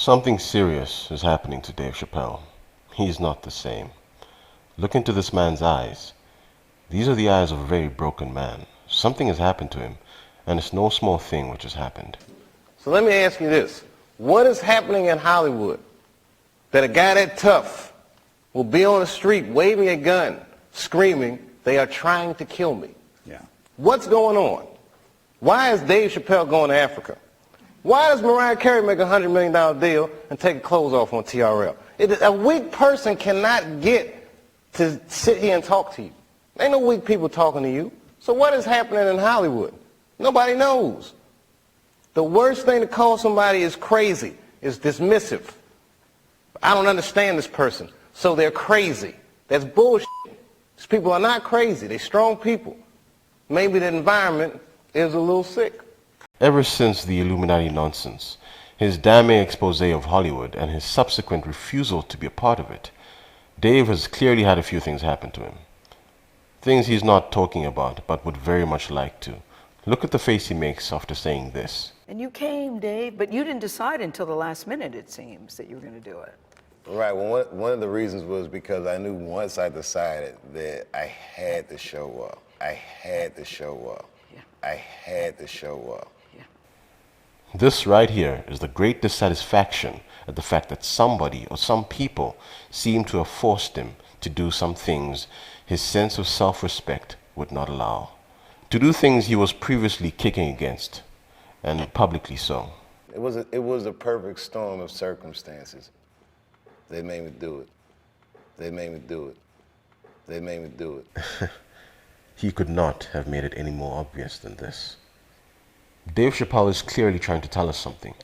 Something serious is happening to Dave Chappelle. He is not the same. Look into this man's eyes. These are the eyes of a very broken man. Something has happened to him, and it's no small thing which has happened. So let me ask you this. What is happening in Hollywood that a guy that tough will be on the street waving a gun, screaming, "They are trying to kill me"? Yeah. What's going on? Why is Dave Chappelle going to Africa? Why does Mariah Carey make a $100 million deal and take her clothes off on TRL? A weak person cannot get to sit here and talk to you. Ain't no weak people talking to you. So what is happening in Hollywood? Nobody knows. The worst thing to call somebody is crazy, is dismissive. I don't understand this person, so they're crazy. That's bullshit. These people are not crazy. They're strong people. Maybe the environment is a little sick. Ever since the Illuminati nonsense, his damning expose of Hollywood, and his subsequent refusal to be a part of it, Dave has clearly had a few things happen to him. Things he's not talking about, but would very much like to. Look at the face he makes after saying this. And you came, Dave, but you didn't decide until the last minute, it seems, that you were going to do it. Right. Well, one of the reasons was because I knew once I decided that I had to show up. I had to show up. Yeah. I had to show up. Yeah. This right here is the great dissatisfaction at the fact that somebody or some people seem to have forced him to do some things his sense of self-respect would not allow. To do things he was previously kicking against, and publicly so. It was a perfect storm of circumstances. They made me do it. They made me do it. They made me do it. He could not have made it any more obvious than this. Dave Chappelle is clearly trying to tell us something,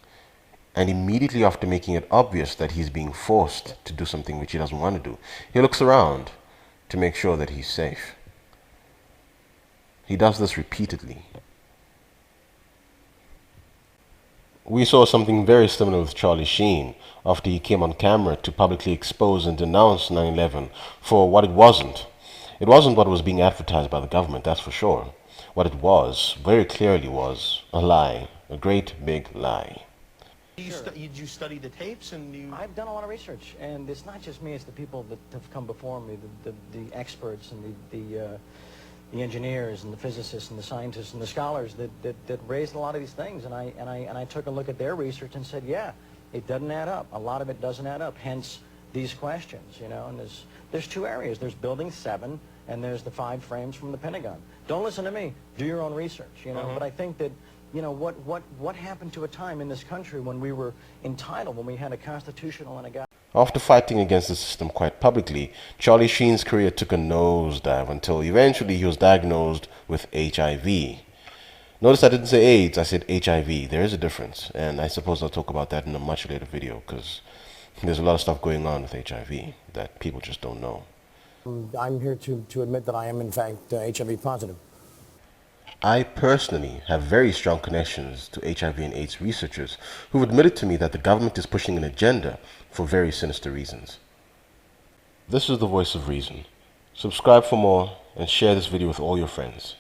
and immediately after making it obvious that he's being forced to do something which he doesn't want to do, he looks around to make sure that he's safe. He does this repeatedly. We saw something very similar with Charlie Sheen after he came on camera to publicly expose and denounce 9/11 for what it wasn't. It wasn't what was being advertised by the government, that's for sure. What it was, very clearly was, a lie. A great big lie. Did you study the tapes and you... I've done a lot of research, and it's not just me, it's the people that have come before me, the experts and the engineers and the physicists and the scientists and the scholars that raised a lot of these things, and I took a look at their research and said, yeah, it doesn't add up. A lot of it doesn't add up, hence these questions, you know, and there's two areas. There's Building 7 and there's the 5 frames from the Pentagon. Don't listen to me. Do your own research, you know, but I think that, you know, what happened to a time in this country when we were entitled, when we had a constitutional and a God. After fighting against the system quite publicly, Charlie Sheen's career took a nosedive until eventually he was diagnosed with HIV. Notice I didn't say AIDS, I said HIV. There is a difference, and I suppose I'll talk about that in a much later video, because there's a lot of stuff going on with HIV that people just don't know. I'm here to admit that I am in fact HIV positive. I personally have very strong connections to HIV and AIDS researchers who've admitted to me that the government is pushing an agenda for very sinister reasons. This is the Voice of Reason. Subscribe for more and share this video with all your friends.